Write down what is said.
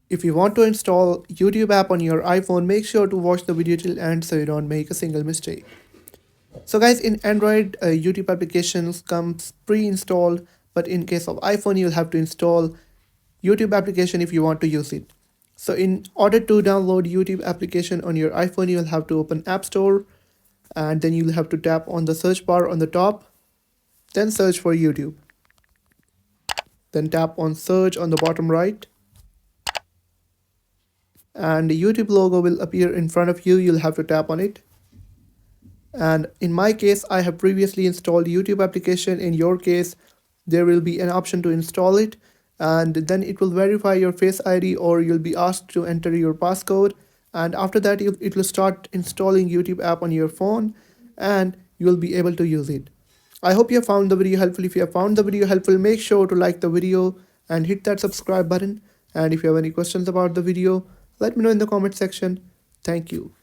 If you want to install YouTube app on your iPhone, make sure to watch the video till end so you don't make a single mistake. So guys, in Android, YouTube applications comes pre-installed, but in case of iPhone, you'll have to install YouTube application if you want to use it. So in order to download YouTube application on your iPhone, you'll have to open App Store, and then you'll have to tap on the search bar on the top, then search for YouTube. Then tap on search on the bottom right, and the YouTube logo will appear in front of you. You'll have to tap on it. And in my case, I have previously installed YouTube application. In your case, there will be an option to install it, and then it will verify your Face ID, or you'll be asked to enter your passcode. And after that, it will start installing YouTube app on your phone, and you will be able to use it. I hope you have found the video helpful. If you have found the video helpful, make sure to like the video and hit that subscribe button. And if you have any questions about the video, let me know in the comment section. Thank you.